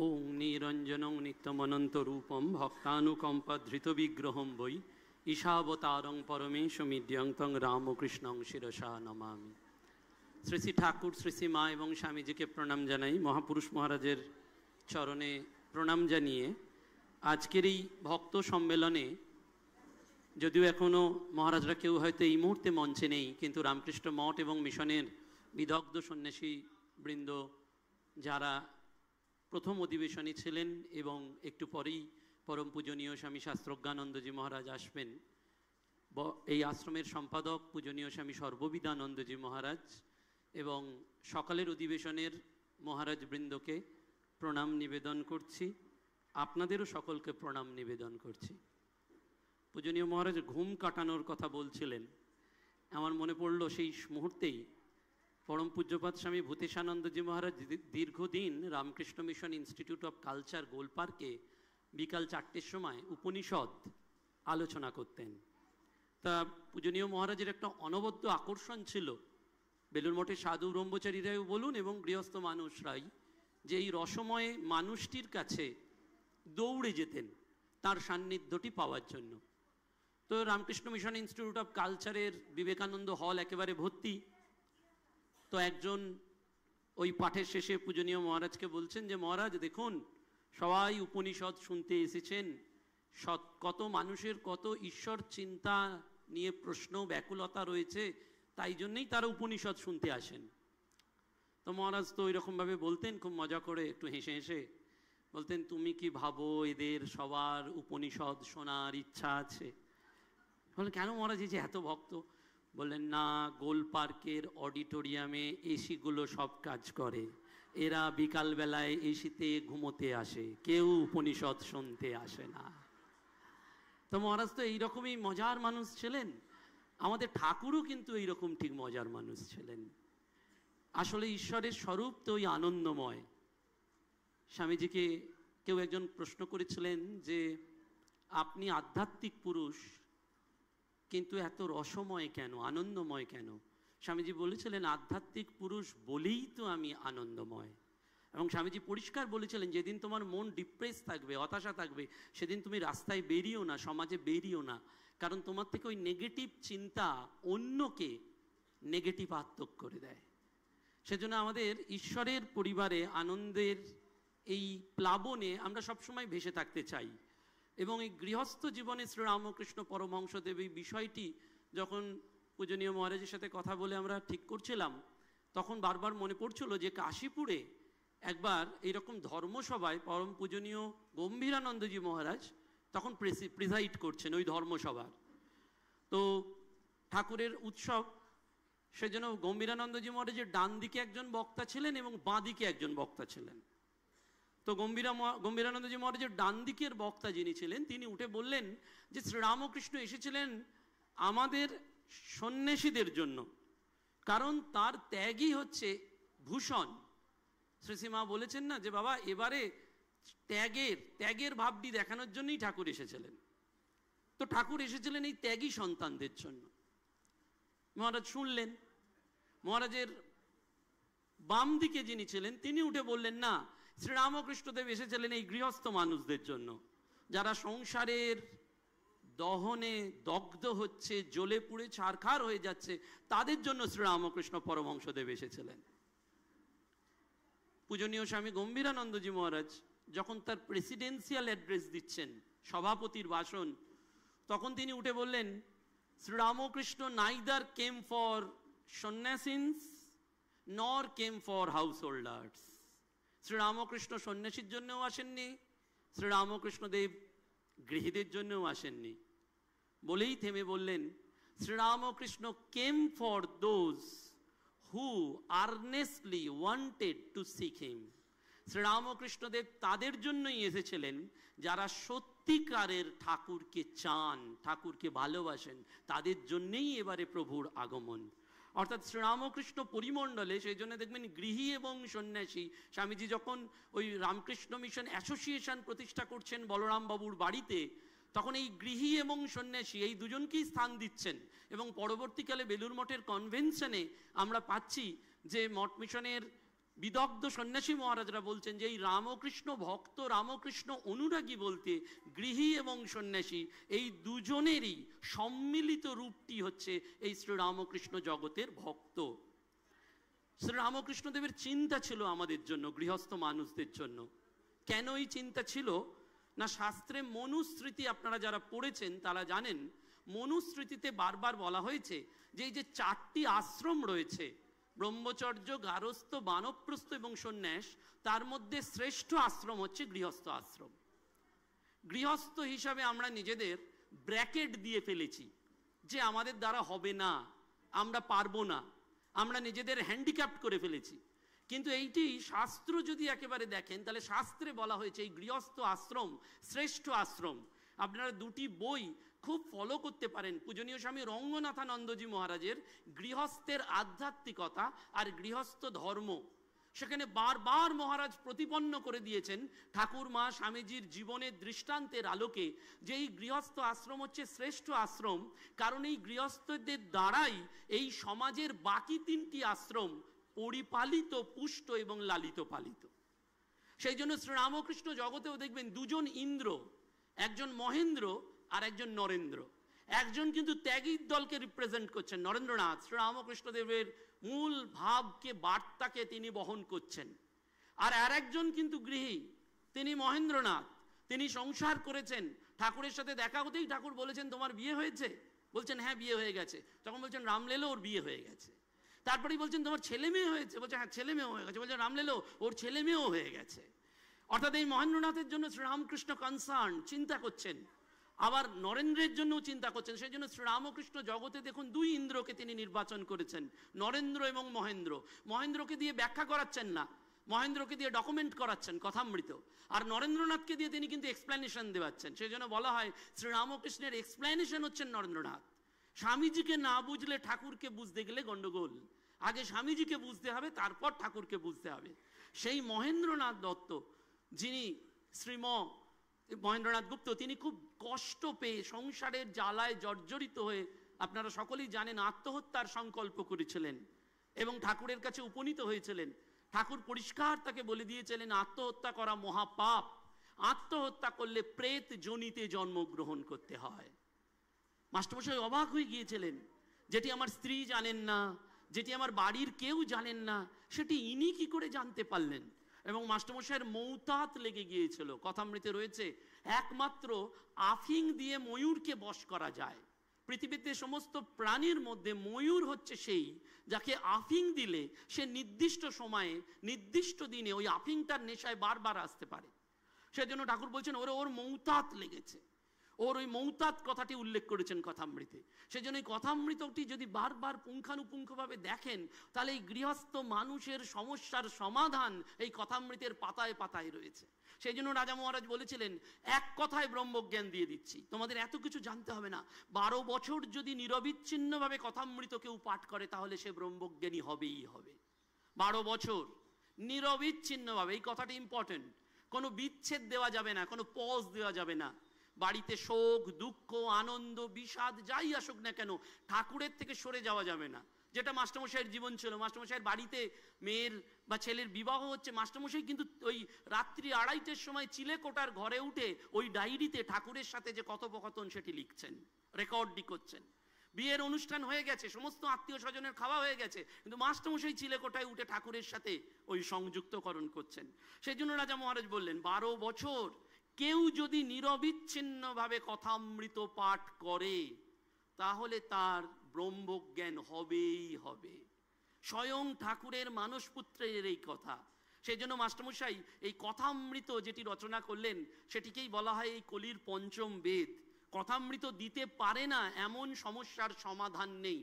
ওং নিরঞ্জনং নিত্যমনন্তরূপম ভক্তানুকম্পধৃতবিগ্রহম বৈ ঈশাবতারং পরমেশমিদ্যং তং রামকৃষ্ণং শিরসা নমামি। শ্রী শ্রী ঠাকুর, শ্রী শ্রী মা এবং স্বামীজিকে প্রণাম জানাই। মহাপুরুষ মহারাজের চরণে প্রণাম জানিয়ে আজকের এই ভক্ত সম্মেলনে, যদিও এখনও মহারাজরা কেউ হয়তো এই মুহূর্তে মঞ্চে নেই, কিন্তু রামকৃষ্ণ মঠ এবং মিশনের বিদগ্ধ সন্ন্যাসী বৃন্দ যারা প্রথম অধিবেশনে ছিলেন এবং একটু পরেই পরম পূজনীয় স্বামী শাস্ত্রজ্ঞানন্দজি মহারাজ আসবেন, এই আশ্রমের সম্পাদক পূজনীয় স্বামী সর্ববিদানন্দজি মহারাজ এবং সকালের অধিবেশনের মহারাজ বৃন্দকে প্রণাম নিবেদন করছি। আপনাদেরও সকলকে প্রণাম নিবেদন করছি। পূজনীয় মহারাজ ঘুম কাটানোর কথা বলছিলেন, আমার মনে পড়ল সেই মুহূর্তেই পরম পূজ্যপাদ স্বামী ভূতেশানন্দজি মহারাজ দীর্ঘদিন Ramakrishna Mission Institute of Culture গোলপার্কে বিকাল 4টের সময় উপনিষদ আলোচনা করতেন। তা পূজনীয় মহারাজের একটা অনবদ্য আকর্ষণ ছিল, বেলুড় মঠের সাধু ব্রহ্মচারীরাও বলুন এবং গৃহস্থ মানুষরাই, যে এই রসময়ে মানুষটির কাছে দৌড়ে যেতেন তার সান্নিধ্যটি পাওয়ার জন্য। তো রামকৃষ্ণ মিশন ইনস্টিটিউট অফ কালচারের বিবেকানন্দ হল একেবারে ভর্তি। তো একজন ওই পাঠের শেষে পূজনীয় মহারাজকে বলছেন যে, মহারাজ দেখুন, সবাই উপনিষদ শুনতে এসেছেন, কত মানুষের কত ঈশ্বর চিন্তা নিয়ে প্রশ্ন ব্যাকুলতা রয়েছে, তাই জন্যেই তারা উপনিষদ শুনতে আসেন। তো মহারাজ তো ওইরকমভাবে বলতেন, খুব মজা করে একটু হেসে হেসে বলতেন, তুমি কি ভাবো এদের সবার উপনিষদ শোনার ইচ্ছা আছে? বললেন, কেন মহারাজ, এই যে এত ভক্ত? বললেন, না, গোল পার্কের অডিটোরিয়ামে এসিগুলো সব কাজ করে, এরা বিকালবেলায় এসিতে ঘুমোতে আসে, কেউ উপনিষদ শুনতে আসে না। তো মহারাজ তো এইরকমই মজার মানুষ ছিলেন। আমাদের ঠাকুরও কিন্তু এইরকম ঠিক মজার মানুষ ছিলেন। আসলে ঈশ্বরের স্বরূপ তো ওই আনন্দময়। স্বামীজিকে কেউ একজন প্রশ্ন করেছিলেন যে, আপনি আধ্যাত্মিক পুরুষ কিন্তু এত রসময় কেন, আনন্দময় কেন? স্বামীজি বলেছিলেন, আধ্যাত্মিক পুরুষ বলেই তো আমি আনন্দময়। এবং স্বামীজি পরিষ্কার বলেছিলেন, যেদিন তোমার মন ডিপ্রেস থাকবে, হতাশা থাকবে, সেদিন তুমি রাস্তায় বেরিও না, সমাজে বেরিও না, কারণ তোমার থেকে ওই নেগেটিভ চিন্তা অন্যকে নেগেটিভ আত্মক করে দেয়। সেজন্য আমাদের ঈশ্বরের পরিবারে আনন্দের এই প্লাবনে আমরা সবসময় ভেসে থাকতে চাই। এবং এই গৃহস্থ জীবনে শ্রীরামকৃষ্ণ পরমহংসদেব এই বিষয়টি যখন পূজনীয় মহারাজের সাথে কথা বলে আমরা ঠিক করছিলাম, তখন বারবার মনে পড়ছিল যে কাশীপুরে একবার এইরকম ধর্মসভায় পরম পূজনীয় গম্ভীরানন্দজি মহারাজ তখন প্রিসাইড করছেন ওই ধর্মসভার। তো ঠাকুরের উৎসব, সেজন্য গম্ভীরানন্দজি মহারাজের ডান দিকে একজন বক্তা ছিলেন এবং বাঁ দিকে একজন বক্তা ছিলেন। তো গম্ভীরানন্দজি মহারাজের ডান দিকের বক্তা যিনি ছিলেন, তিনি উঠে বললেন যে, শ্রীরামকৃষ্ণ এসেছিলেন আমাদের সন্ন্যাসীদের জন্য, কারণ তার ত্যাগই হচ্ছে ভূষণ। শ্রীশ্রীমা বলেছেন না যে, বাবা এবারে ত্যাগের ভাবটি দেখানোর জন্যই ঠাকুর এসেছিলেন। তো ঠাকুর এসেছিলেন এই ত্যাগী সন্তানদের জন্য। মহারাজ শুনলেন। মহারাজের বাম দিকে যিনি ছিলেন তিনি উঠে বললেন, না, শ্রীরামকৃষ্ণদেব এসেছিলেন এই গৃহস্থ মানুষদের জন্য, যারা সংসারের দহনে দগ্ধ হচ্ছে, জ্বলে পুড়ে ছারখার হয়ে যাচ্ছে, তাদের জন্য শ্রীরামকৃষ্ণ পরমহংসদেব এসেছিলেন। পূজনীয় স্বামী গম্ভীরানন্দজি মহারাজ যখন তার প্রেসিডেন্সিয়াল অ্যাড্রেস দিচ্ছেন, সভাপতির ভাষণ, তখন তিনি উঠে বললেন, Sri Ramakrishna neither came for sannyasins nor came for householders. Sri Ramakrishna সন্ন্যাসীর জন্যও আসেননি, শ্রীরামকৃষ্ণদেব গৃহীদের জন্যও আসেননি। বলেই থেমে বললেন, Sri Ramakrishna came for those who earnestly wanted to seek him. Sri Ramakrishnadev তাদের জন্যই এসেছিলেন যারা সত্যিকারের ঠাকুরকে চান, ঠাকুরকে ভালোবাসেন, তাদের জন্যেই এবারে প্রভুর আগমন। অর্থাৎ শ্রীরামকৃষ্ণ পরিমণ্ডলে সেই জন্য দেখবেন গৃহী এবং সন্ন্যাসী, স্বামীজি যখন ওই রামকৃষ্ণ মিশন অ্যাসোসিয়েশন প্রতিষ্ঠা করছেন বলরাম বাবুর বাড়িতে, তখন এই গৃহী এবং সন্ন্যাসী এই দুজনকেই স্থান দিচ্ছেন। এবং পরবর্তীকালে বেলুড় মঠের কনভেনশনে আমরা পাচ্ছি যে মঠ মিশনের বিদগ্ধ সন্ন্যাসী মহারাজরা বলছেন যে এই রামকৃষ্ণ ভক্ত, রামকৃষ্ণ অনুরাগী বলতে গৃহী এবং সন্ন্যাসী এই দুজনেরই সম্মিলিত রূপটি হচ্ছে এই শ্রীরামকৃষ্ণ জগতের ভক্ত। শ্রীরামকৃষ্ণদেবের চিন্তা ছিল আমাদের জন্য, গৃহস্থ মানুষদের জন্য। কেন এই চিন্তা ছিল না, শাস্ত্রে মনুস্মৃতি আপনারা যারা পড়েছেন তারা জানেন, মনুস্মৃতিতে বারবার বলা হয়েছে যে এই যে 4টি আশ্রম রয়েছে, ব্রহ্মচর্য, গারস্থ, বানপ্রস্থ এবং সন্ন্যাস, তার মধ্যে শ্রেষ্ঠ আশ্রম হচ্ছে গৃহস্থ আশ্রম। গৃহস্থ হিসাবে আমরা নিজেদের ব্র্যাকেট দিয়ে ফেলেছি যে আমাদের দ্বারা হবে না, আমরা পারবো না, আমরা নিজেদের হ্যান্ডিক্যাপ্ট করে ফেলেছি। কিন্তু এইটি শাস্ত্র যদি একেবারে দেখেন তাহলে শাস্ত্রে বলা হয়েছে এই গৃহস্থ আশ্রম শ্রেষ্ঠ আশ্রম। আপনারা 2টি বই খুব ফলো করতে পারেন, পূজনীয় স্বামী রঙ্গনাথানন্দজি মহারাজের গৃহস্থের আধ্যাত্মিকতা আর গৃহস্থ ধর্ম। সেখানে বারবার মহারাজ প্রতিপন্ন করে দিয়েছেন ঠাকুরমা স্বামীজির জীবনের দৃষ্টান্তের আলোকে যে এই গৃহস্থ আশ্রম হচ্ছে শ্রেষ্ঠ আশ্রম, কারণ এই গৃহস্থদের দ্বারাই এই সমাজের বাকি 3টি আশ্রম পরিপালিত, পুষ্ট এবং লালিত পালিত। সেই জন্য শ্রীরামকৃষ্ণ জগতেও দেখবেন 2জন ইন্দ্র, একজন মহেন্দ্র আর একজন নরেন্দ্র। একজন কিন্তু ত্যাগীর দলকে রিপ্রেজেন্ট করছেন, নরেন্দ্রনাথ, শ্রীরামকৃষ্ণদেবের মূল ভাবকে, বার্তাকে তিনি বহন করছেন। আর আরেকজন কিন্তু গৃহী, তিনি মহেন্দ্রনাথ, তিনি সংসার করেছেন। ঠাকুরের সাথে দেখা হতেই ঠাকুর বলেছেন তোমার বিয়ে হয়েছে? বলছেন হ্যাঁ বিয়ে হয়ে গেছে। তখন বলছেন রামলেলো ওর বিয়ে হয়ে গেছে। তারপরেই বলছেন তোমার ছেলে মেয়ে হয়েছে? বলছে হ্যাঁ ছেলে মেয়েও হয়ে গেছে। বলছেন রামলেলো ওর ছেলে মেয়েও হয়ে গেছে। অর্থাৎ এই মহেন্দ্রনাথের জন্য শ্রীরামকৃষ্ণ কনসার্ন, চিন্তা করছেন, আবার নরেন্দ্রের জন্যও চিন্তা করছেন। সেই জন্য শ্রীরামকৃষ্ণ জগতে দেখুন 2 ইন্দ্রকে তিনি নির্বাচন করেছেন, নরেন্দ্র এবং মহেন্দ্র। মহেন্দ্রকে দিয়ে ব্যাখ্যা করাচ্ছেন না, মহেন্দ্রকে দিয়ে ডকুমেন্ট করাচ্ছেন কথামৃত, আর নরেন্দ্রনাথকে দিয়ে তিনি কিন্তু এক্সপ্লেনেশন দেওয়াচ্ছেন। সেই জন্য বলা হয় শ্রীরামকৃষ্ণের এক্সপ্লেনেশন হচ্ছেন নরেন্দ্রনাথ। স্বামীজিকে না বুঝলে ঠাকুরকে বুঝতে গেলে গন্ডগোল, আগে স্বামীজিকে বুঝতে হবে, তারপর ঠাকুরকে বুঝতে হবে। সেই মহেন্দ্রনাথ দত্ত, যিনি শ্রীম মহেন্দ্রনাথ গুপ্ত, তিনি খুব কষ্ট পেয়ে সংসারের জ্বালায় জর্জরিত হয়ে, আপনারা সকলেই জানেন, আত্মহত্যার সংকল্প করেছিলেন এবং ঠাকুরের কাছে উপনীত হয়েছিলেন। ঠাকুর পরিষ্কার তাকে বলে দিয়েছিলেন আত্মহত্যা করা মহাপাপ, আত্মহত্যা করলে প্রেত যোনিতে জন্মগ্রহণ করতে হয়। মাস্টারমশাই অবাক হয়ে গিয়েছিলেন, যেটি আমার স্ত্রী জানেন না, যেটি আমার বাড়ির কেউ জানেন না, সেটি ইনি কি করে জানতে পারলেন? এবং মাস্টারমশাইয়ের মৌতাত লেগে গিয়েছিল। কথামৃতে রয়েছে একমাত্র আফিং দিয়ে ময়ূরকে বশ করা যায়। পৃথিবীতে সমস্ত প্রাণীর মধ্যে ময়ূর হচ্ছে সেই যাকে আফিং দিলে সে নির্দিষ্ট সময়ে নির্দিষ্ট দিনে ওই আফিংটার নেশায় বারবার আসতে পারে। সেজন্য ঠাকুর বলছেন ওর মৌতাত লেগেছে, ওর ওই মৌতাত কথাটি উল্লেখ করেছেন কথামৃতে। সেজন্য এই কথামৃতটি যদি বারবার পুঙ্খানুপুঙ্খভাবে দেখেন তাহলে এই গৃহস্থ মানুষের সমস্যার সমাধান এই কথামৃতের পাতায় পাতায় রয়েছে। সেই জন্য রাজা মহারাজ বলেছিলেন এক কথায় ব্রহ্মজ্ঞান দিয়ে দিচ্ছি, তোমাদের এত কিছু জানতে হবে না। 12 বছর যদি নিরবিচ্ছিন্নভাবে কথামৃত কেউ পাঠ করে তাহলে সে ব্রহ্মজ্ঞানী হবেই হবে। 12 বছর নিরবিচ্ছিন্নভাবে, এই কথাটি ইম্পর্টেন্ট। কোনো বিচ্ছেদ দেওয়া যাবে না, কোনো পজ দেওয়া যাবে না। বাড়িতে শোক, দুঃখ, আনন্দ, বিষাদ যাই আসুক না কেন, ঠাকুরের থেকে সরে যাওয়া যাবে না। যেটা মাস্টারমশাইয়ের জীবন ছিল। মাস্টারমশাইয়ের বাড়িতে মেয়ের বা ছেলের বিবাহ হচ্ছে, মাস্টারমশাই কিন্তু ওই রাত্রি 2:30টার সময় চিলেকোটার ঘরে উঠে ওই ডায়েরিতে ঠাকুরের সাথে যে কথোপকথন সেটি লিখছেন, রেকর্ডই করছেন। বিয়ের অনুষ্ঠান হয়ে গেছে, সমস্ত আত্মীয় স্বজনের খাওয়া হয়ে গেছে, কিন্তু মাস্টারমশাই চিলেকোটায় উঠে ঠাকুরের সাথে ওই সংযুক্তকরণ করছেন। সেই জন্য রাজা মহারাজ বললেন 12 বছর কেউ যদি নিরবিচ্ছিন্নভাবে কথামৃত পাঠ করে তাহলে তার ব্রহ্মজ্ঞান হবেই হবে। স্বয়ং ঠাকুরের মানসপুত্রের এই কথা। সেই জন্য মাস্টারমশাই এই কথামৃত যেটি রচনা করলেন সেটিকেই বলা হয় এই কলির 5ম বেদ। কথামৃত দিতে পারে না এমন সমস্যার সমাধান নেই।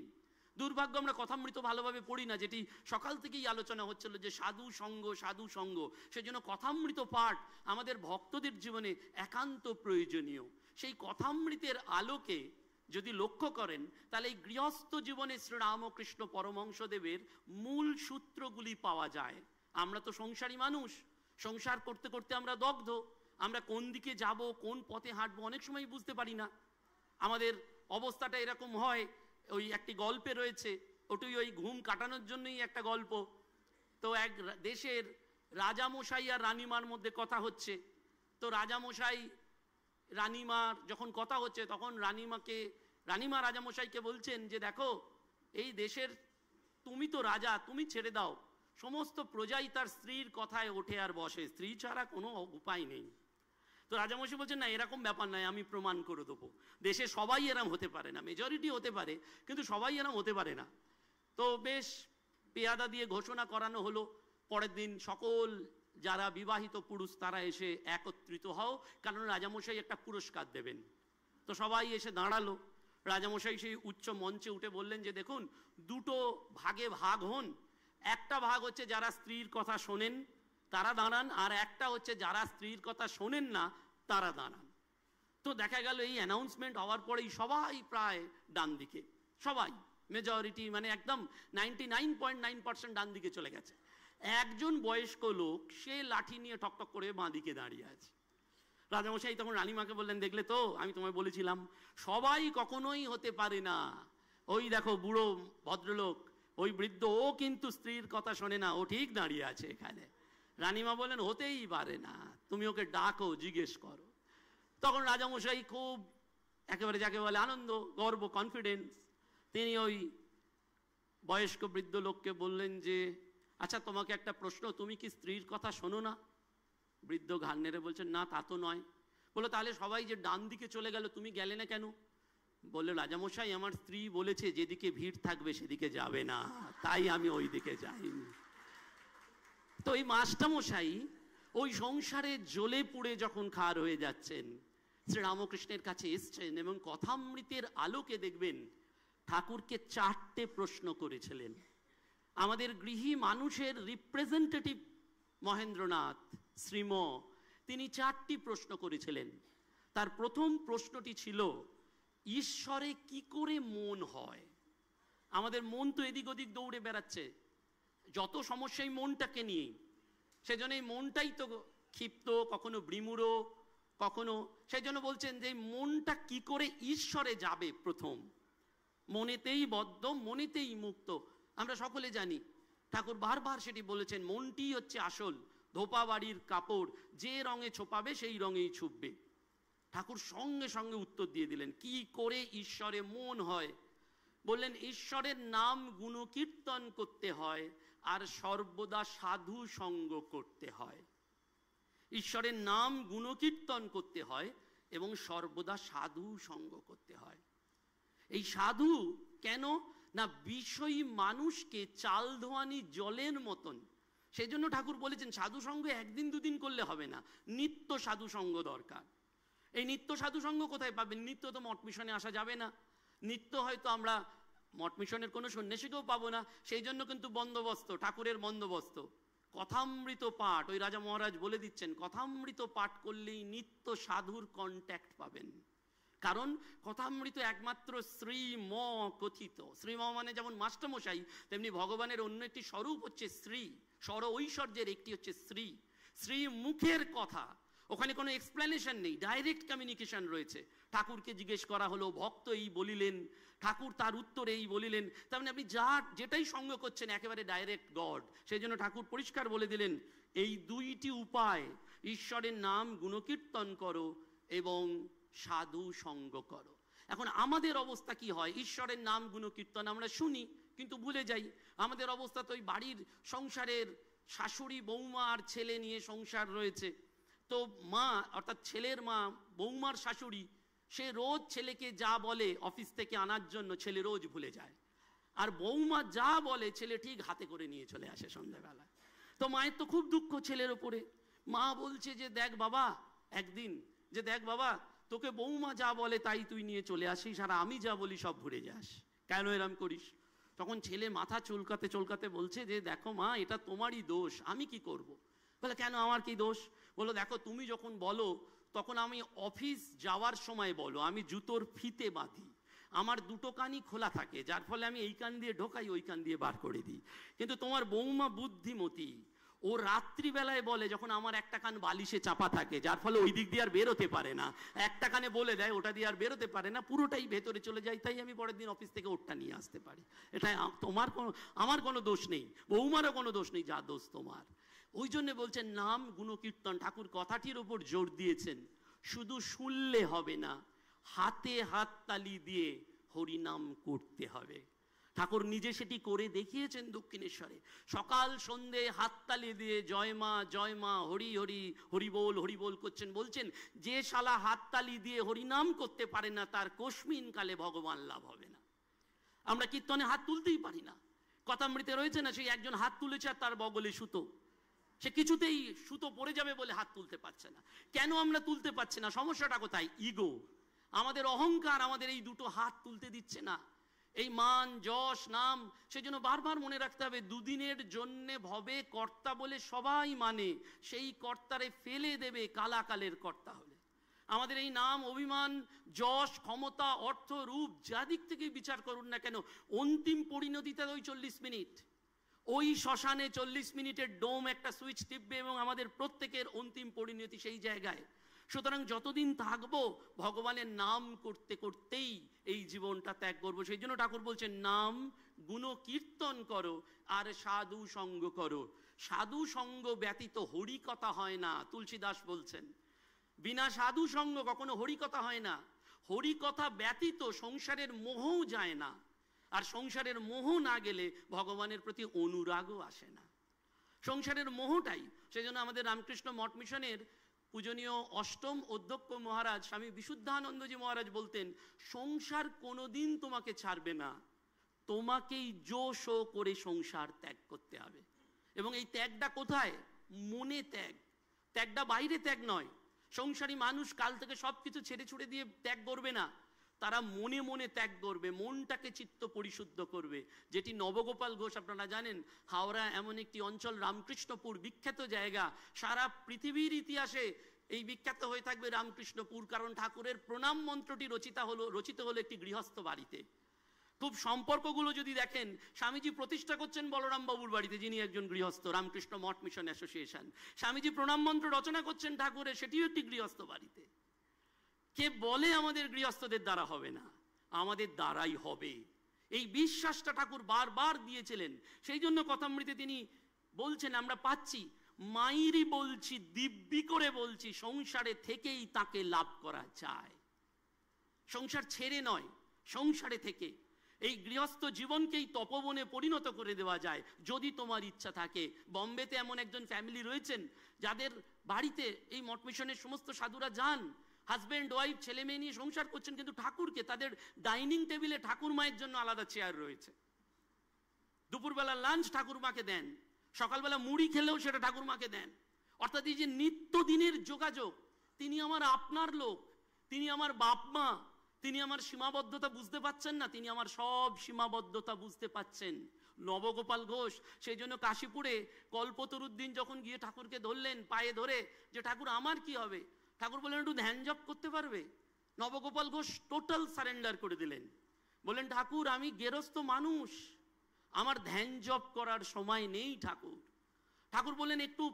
দুর্ভাগ্য আমরা কথামৃত ভালোভাবে পড়ি না, যেটি সকাল থেকেই আলোচনা হচ্ছিল যে সাধু সঙ্গ, সাধু সঙ্গ। সেজন্য কথামৃত পাঠ আমাদের ভক্তদের জীবনে একান্ত প্রয়োজনীয়। সেই কথামৃতের আলোকে যদি লক্ষ্য করেন তাহলে এই গৃহস্থ জীবনে শ্রীরামকৃষ্ণ পরমহংসদেবের মূল সূত্রগুলি পাওয়া যায়। আমরা তো সংসারী মানুষ, সংসার করতে করতে আমরা দগ্ধ। আমরা কোন দিকে যাব, কোন পথে হাঁটবো অনেক সময় বুঝতে পারি না। আমাদের অবস্থাটা এরকম হয়, ওই একটি গল্পে রয়েছে, ওটি ওই ঘুম কাটানোর জন্যই একটা গল্প। তো এক দেশের রাজামশাই আর রানীমার মধ্যে কথা হচ্ছে। তো রাজামশাই রানীমার যখন কথা হচ্ছে তখন রানীমা রাজামশাইকে বলছেন যে দেখো, এই দেশের তুমি তো রাজা, তুমি ছেড়ে দাও, সমস্ত প্রজাই তার স্ত্রীর কথায় ওঠে আর বসে, স্ত্রী ছাড়া কোনো উপায় নেই। তো রাজামশাই বলছেন না, এরকম ব্যাপার নয়, আমি প্রমাণ করে দেবো, দেশে সবাই এরম হতে পারে না, মেজরিটি হতে পারে কিন্তু সবাই এরম হতে পারে না। তো বেশ পেয়াদা দিয়ে ঘোষণা করানো হলো, পরের দিন সকল যারা বিবাহিত পুরুষ তারা এসে একত্রিত হও, কারণ রাজামশাই একটা পুরস্কার দেবেন। তো সবাই এসে দাঁড়ালো। রাজামশাই সেই উচ্চ মঞ্চে উঠে বললেন যে দেখুন, দুটো ভাগে ভাগ হন, একটা ভাগ হচ্ছে যারা স্ত্রীর কথা শোনেন তারা দাঁড়ান, আর একটা হচ্ছে যারা স্ত্রীর কথা শোনেন না তারা দাঁড়ান। তো দেখা গেল এই অ্যানাউন্সমেন্ট হওয়ার পরেই সবাই প্রায় ডান দিকে, সবাই মেজরিটি মানে একদম 99.9% ডান দিকে চলে গেছে। একজন বয়স্ক লোক সে লাঠি নিয়ে ঠকঠক করে বাঁ দিকে দাঁড়িয়ে আছে। রাজামশাই তখন রানীমাকে বললেন, দেখলে তো, আমি তোমায় বলেছিলাম সবাই কখনোই হতে পারে না, ওই দেখো বুড়ো ভদ্রলোক, ওই বৃদ্ধ, ও কিন্তু স্ত্রীর কথা শোনে না, ও ঠিক দাঁড়িয়ে আছে এখানে। রানীমা বললেন, হতেই পারে না, তুমি ওকে ডাকো, জিজ্ঞেস করো। তখন রাজামশাই খুব একেবারে যাকে বলে আনন্দ, গর্ব, কনফিডেন্স, তিনি ওই বয়স্ক বৃদ্ধ লোককে বললেন যে আচ্ছা তোমাকে একটা প্রশ্ন, তুমি কি স্ত্রীর কথা শোনো না? বৃদ্ধ ঘাড় নেড়ে বলছেন, না তা তো নয়। বললো, তাহলে সবাই যে ডান দিকে চলে গেল, তুমি গেলে না কেন? বললে, রাজামশাই আমার স্ত্রী বলেছে যেদিকে ভিড় থাকবে সেদিকে যাবে না, তাই আমি ওই দিকে যাইনি। তো এই মাস্টারমশাই ওই সংসারে জ্বলে পুড়ে যখন খার হয়ে যাচ্ছেন, শ্রীরামকৃষ্ণের কাছে এসছেন এবং কথামৃতের আলোকে দেখবেন ঠাকুরকে 4টে প্রশ্ন করেছিলেন। আমাদের গৃহী মানুষের রিপ্রেজেন্টেটিভ মহেন্দ্রনাথ শ্রীম, তিনি 4টি প্রশ্ন করেছিলেন। তার প্রথম প্রশ্নটি ছিল, ঈশ্বরে কি করে মন হয়? আমাদের মন তো এদিক ওদিক দৌড়ে বেড়াচ্ছে, যত সমস্যাই মনটাকে নিয়ে, সেজন্য এই মনটাই তো ক্ষিপ্ত, কখনো বিমূঢ়, কখনো, সেই জন্য বলছেন যে মনটা কি করে ঈশ্বরে যাবে। প্রথম, মনেতেই বদ্ধ, মনেতেই মুক্ত। আমরা সকলে জানি, ঠাকুর বারবার সেটি বলেছেন, মনটি হচ্ছে আসল ধোপা বাড়ির কাপড়, যে রঙে ছোপাবে সেই রঙেই ছুপবে। ঠাকুর সঙ্গে সঙ্গে উত্তর দিয়ে দিলেন, কি করে ঈশ্বরে মন হয়? বললেন, ঈশ্বরের নাম গুণকীর্তন করতে হয় আর সর্বদা সাধু সঙ্গ করতে হয়। ঈশ্বরের নাম গুণকীর্তন করতে হয় এবং সর্বদা সাধু সঙ্গ করতে হয়। এই সাধু কেন না, বিষয়ী মানুষকে চাল ধোয়ানি জলের মতন, সেই জন্য ঠাকুর বলেছেন সাধু সঙ্গ একদিন দুদিন করলে হবে না, নিত্য সাধু সঙ্গ দরকার। এই নিত্য সাধু সঙ্গ কোথায় পাবেন? নিত্য তো মঠ মিশনে আসা যাবে না, নিত্য হয়তো আমরা মঠ মিশনের কোনো সন্ন্যাসীকেও পাবো না, সেই জন্য কিন্তু বন্দোবস্ত, ঠাকুরের বন্দোবস্ত, কথামৃত পাঠ। ওই রাজা মহারাজ বলে দিচ্ছেন, কথামৃত পাঠ করলেই নিত্য সাধুর কন্ট্যাক্ট পাবেন। কারণ কথামৃত একমাত্র শ্রীম কথিত। শ্রীম মানে যেমন মাস্টারমশাই, তেমনি ভগবানের অন্য একটি স্বরূপ হচ্ছে শ্রী, স্বর ঐশ্বর্যের একটি হচ্ছে শ্রী। শ্রী মুখের কথা, ওখানে কোনো এক্সপ্লেনেশন নেই, ডাইরেক্ট কমিউনিকেশন রয়েছে। ঠাকুরকে জিজ্ঞেস করা হলো, ভক্ত এই বলিলেন, ঠাকুর তার উত্তরে এই বলিলেন, তার মানে আপনি যেটাই সঙ্গ করছেন একেবারে ডাইরেক্ট গড। সেই জন্য ঠাকুর পরিষ্কার বলে দিলেন, এই 2টি উপায়, ঈশ্বরের নাম গুণকীর্তন করো এবং সাধু সঙ্গ করো। এখন আমাদের অবস্থা কি হয়? ঈশ্বরের নাম গুণকীর্তন আমরা শুনি কিন্তু ভুলে যাই। আমাদের অবস্থা তো ওই বাড়ির সংসারের শাশুড়ি বৌমা আর ছেলে নিয়ে সংসার রয়েছে। তো মা অর্থাৎ ছেলের মা, বৌমার শাশুড়ি, সে রোজ ছেলেকে যা বলে অফিস থেকে আনার জন্য, ছেলে রোজ ভুলে যায়। আর বৌমা যা বলে ছেলে ঠিক হাতে করে নিয়ে চলে আসে সন্ধ্যাবেলায়। তো মায়ের তো খুব দুঃখ ছেলের ওপরে। মা বলছে যে দেখ বাবা, একদিন যে দেখ বাবা, তোকে বৌমা যা বলে তাই তুই নিয়ে চলে আসিস, আর আমি যা বলি সব ভুলে যাস, কেন এরম করিস? তখন ছেলে মাথা চুলকাতে চুলকাতে বলছে যে দেখো মা, এটা তোমারই দোষ, আমি কি করব? বলে, কেন আমার কি দোষ? বলো, দেখো তুমি যখন বলো তখন আমি অফিস যাওয়ার সময় বলো, আমি জুতোর ফিতে বাঁধি, আমার দুটো কানই খোলা থাকে, যার ফলে আমি এই কান দিয়ে ঢোকাই, ওই কান দিয়ে বার করে দিই। কিন্তু তোমার বৌমা বুদ্ধিমতী, ও রাত্রিবেলায় বলে, যখন আমার একটা কান বালিশে চাপা থাকে, যার ফলে ওই দিক দিয়ে আর বেরোতে পারে না, একটা কানে বলে দেয়, ওটা দিয়ে আর বেরোতে পারে না, পুরোটাই ভেতরে চলে যায়, তাই আমি পরের দিন অফিস থেকে ওটা নিয়ে আসতে পারি। এটা আমার কোনো দোষ নেই, বৌমারও কোনো দোষ নেই, যা দোষ তোমার। ওই জন্য বলছেন নাম গুণকীর্তন। ঠাকুর কথাটির ওপর জোর দিয়েছেন, শুধু শুনলে হবে না, হাতে হাত তালি দিয়ে হরিনাম করতে হবে। ঠাকুর নিজে সেটি করে দেখিয়েছেন দক্ষিণেশ্বরে। সকাল সন্ধে হাততালি দিয়ে জয় মা হরি হরি হরি বল করছেন। বলছেন যে শালা হাততালি দিয়ে হরিনাম করতে পারে না, তার কোশমিন কালে ভগবান লাভ হবে না। আমরা কীর্তনে হাত তুলতেই পারি না। কথামৃতে রয়েছে না, সেই একজন হাত তুলেছে আর তার বগলে সুতো, সে কিছুতেই সুতো পড়ে যাবে বলে হাত তুলতে পারছে না। কেন আমরা তুলতে পারছি না? সমস্যাটা কোথায়? ইগো, আমাদের অহংকার আমাদের এই দুটো হাত তুলতে দিচ্ছে না। এই মান যশ নাম, সেজন্য বারবার মনে রাখতে হবে, দুদিনের জন্যে ভবে কর্তা বলে সবাই মানে, সেই কর্তারে ফেলে দেবে কালাকালের কর্তা হলে। আমাদের এই নাম অভিমান যশ ক্ষমতা অর্থ রূপ যা দিক থেকে বিচার করুন না কেন, অন্তিম পরিণতিতে ওই 40 মিনিট, ওই শ্মশানে 40 মিনিটের ডোম একটা সুইচ টিপবে এবং আমাদের প্রত্যেকের অন্তিম পরিণতি সেই জায়গায়। সুতরাং যতদিন থাকবো ভগবানের নাম করতে করতেই এই জীবনটা ত্যাগ করবো। সেই জন্য ঠাকুর বলছেন নাম গুণ কীর্তন করো আর সাধু সঙ্গ করো। সাধু সঙ্গ ব্যতীত হরি কথা হয় না, তুলসীদাস বলছেন। বিনা সাধু সঙ্গ কখনো হরি কথা হয় না। হরি কথা ব্যতীত সংসারের মোহও যায় না, আর সংসারের মোহ না গেলে ভগবানের প্রতি অনুরাগও আসে না। সংসারের মোহটাই, সেজন্য আমাদের রামকৃষ্ণ মঠ মিশনের পূজনীয় অষ্টম অধ্যক্ষ মহারাজ স্বামী বিশুদ্ধানন্দজি মহারাজ বলতেন, সংসার কোনোদিন তোমাকে ছাড়বে না, তোমাকেই জোশ করে সংসার ত্যাগ করতে হবে। এবং এই ত্যাগটা কোথায়? মনে ত্যাগ। ত্যাগটা বাইরে ত্যাগ নয়। সংসারী মানুষ কাল থেকে সব কিছু ছেড়ে ছুড়ে দিয়ে ত্যাগ করবে না, তারা মনে মনে ত্যাগ করবে, মনটাকে চিত্ত পরিশুদ্ধ করবে। যেটি নবগোপাল ঘোষ, আপনারা জানেন হাওড়া এমন একটি অঞ্চল, রামকৃষ্ণপুর বিখ্যাত জায়গা, সারা পৃথিবীর ইতিহাসে এই বিখ্যাত হয়ে থাকবে রামকৃষ্ণপুর, কারণ ঠাকুরের প্রণাম মন্ত্রটি রচিত হলো একটি গৃহস্থ বাড়িতে। খুব সম্পর্কগুলো যদি দেখেন, স্বামীজি প্রতিষ্ঠা করছেন বলরাম বাবুর বাড়িতে, যিনি একজন গৃহস্থ, রামকৃষ্ণ মঠ মিশন অ্যাসোসিয়েশন। স্বামীজি প্রণাম মন্ত্র রচনা করছেন ঠাকুরের, সেটিও একটি গৃহস্থ বাড়িতে। কে বলে আমাদের গৃহস্থদের দ্বারা হবে না? আমাদের দ্বারাই হবে। এই বিশ্বাসটা ঠাকুর বারবার দিয়েছিলেন। সেই জন্য কথামৃতে তিনি বলছেন, আমরা পাচ্ছি, মাইরি বলছি দিব্যি করে বলছি, সংসারে থেকেই তাকে লাভ করা যায়। সংসার ছেড়ে নয়, সংসারে থেকে। এই গৃহস্থ জীবনকেই তপবনে পরিণত করে দেওয়া যায় যদি তোমার ইচ্ছা থাকে। বম্বেতে এমন একজন ফ্যামিলি রয়েছেন যাদের বাড়িতে এই মঠ মিশনের সমস্ত সাধুরা যান, হাজব্যান্ড ওয়াইফ ছেলে মেয়ে নিয়ে সংসার করছেন, কিন্তু ঠাকুরকে তাদের ডাইনিং টেবিলে ঠাকুর মায়ের জন্য আলাদা চেয়ার রয়েছে। দুপুরবেলা লাঞ্চ ঠাকুর মাকে দেন, সকালবেলা মুড়ি খেলেও সেটা ঠাকুর মাকে দেন। অর্থাৎ এই যে নিত্যদিনের যোগাযোগ, তিনি আমার আপনার লোক, তিনি আমার বাপ মা, তিনি আমার সীমাবদ্ধতা বুঝতে পাচ্ছেন না, তিনি আমার সব সীমাবদ্ধতা বুঝতে পাচ্ছেন। নবগোপাল ঘোষ সেই জন্য কাশীপুরে কল্পতরুদ্দিন যখন গিয়ে ঠাকুরকে ধরলেন পায়ে ধরে, যে ঠাকুর আমার কি হবে? ঠাকুর বললেন একটু ধ্যান জপ করতে পারবে? নবগোপাল ঘোষ টোটাল সারেন্ডার করে দিলেন। বললেন ঠাকুর আমি গেরস্থ মানুষ, আমার ধ্যান জপ করার সময় নেই ঠাকুর। ঠাকুর বললেন একটু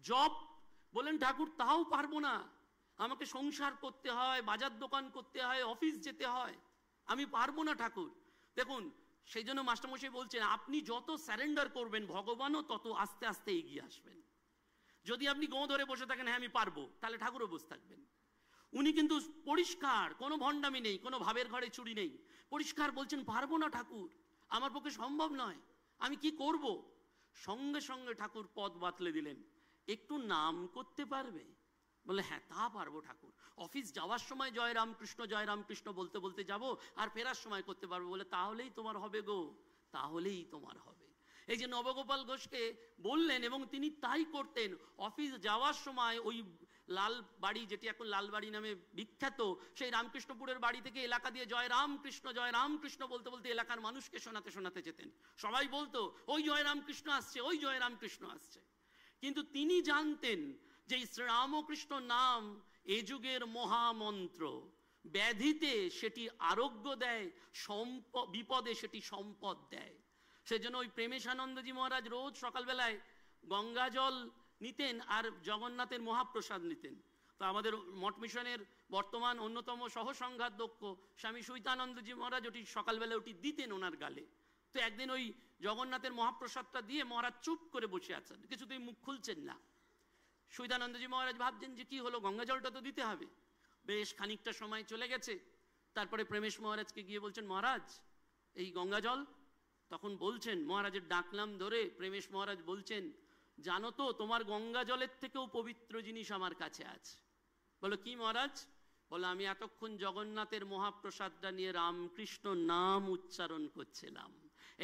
জপ, বললেন ঠাকুর তাও পারবো না, আমাকে সংসার করতে হয়, বাজার দোকান করতে হয়, অফিস যেতে হয়, আমি পারবো না ঠাকুর। দেখুন, সেই জন্য মাস্টারমশাই বলছেন আপনি যত স্যারেন্ডার করবেন ভগবানও তত আস্তে আস্তে এগিয়ে আসবেন। যদি আপনি গো ধরে বসে থাকেন হ্যাঁ আমি পারবো, তাহলে ঠাকুরও বসে থাকবেন। উনি কিন্তু পরিষ্কার, কোনো ভণ্ডামি নেই, কোনো ভাবের ঘরে চুরি নেই, পরিষ্কার বলছেন পারবো না ঠাকুর, আমার পক্ষে সম্ভব নয়, আমি কি করব? সঙ্গে সঙ্গে ঠাকুর পথ বাতলে দিলেন, একটু নাম করতে পারবে? বলে হ্যাঁ তা পারবো ঠাকুর, অফিস যাওয়ার সময় জয় রামকৃষ্ণ বলতে বলতে যাব, আর ফেরার সময় করতে পারবো। বলে তাহলেই তোমার হবে গো, তাহলেই তোমার হবে। এই যে নবগোপাল ঘোষকে বললেন এবং তিনি তাই করতেন। অফিস যাওয়ার সময় ওই লাল বাড়ি, যেটি এখন লালবাড়ি নামে বিখ্যাত, সেই রামকৃষ্ণপুরের বাড়ি থেকে এলাকা দিয়ে জয় রামকৃষ্ণ বলতে বলতে এলাকার মানুষকে শোনাতে শোনাতে যেতেন। সবাই বলতো ওই জয় রামকৃষ্ণ আসছে, ওই জয় রামকৃষ্ণ আসছে। কিন্তু তিনি জানতেন যে শ্রীরামকৃষ্ণ নাম এ যুগের মহামন্ত্র, ব্যাধিতে সেটি আরোগ্য দেয়, বিপদে সেটি সম্পদ দেয়। সেজন্য ওই প্রেমেশানন্দজি মহারাজ রোজ সকালবেলায় গঙ্গা জল নিতেন আর জগন্নাথের মহাপ্রসাদ নিতেন। তো আমাদের মঠ মিশনের বর্তমান অন্যতম সহসংঘাধ্যক্ষ স্বামী সুইতানন্দজি মহারাজ ওটি সকালবেলা ওটি দিতেন ওনার গালে। তো একদিন ওই জগন্নাথের মহাপ্রসাদটা দিয়ে মহারাজ চুপ করে বসে আছেন, কিছুতেই মুখ খুলছেন না। সুইতানন্দজি মহারাজ ভাবছেন যে কি হলো, গঙ্গা জলটা তো দিতে হবে। বেশ খানিকটা সময় চলে গেছে, তারপরে প্রেমেশ মহারাজকে গিয়ে বলছেন, মহারাজ এই গঙ্গা জল। তখন বলছেন, মহারাজের ডাকনাম ধরে প্রেমেশ মহারাজ বলছেন, জানো তো তোমার গঙ্গা জলের থেকেও পবিত্র জিনিস আমার কাছে আছে। বলো কি মহারাজ? বলো আমি এতক্ষণ জগন্নাথের মহাপ্রসাদটা নিয়ে রামকৃষ্ণ নাম উচ্চারণ করছিলাম।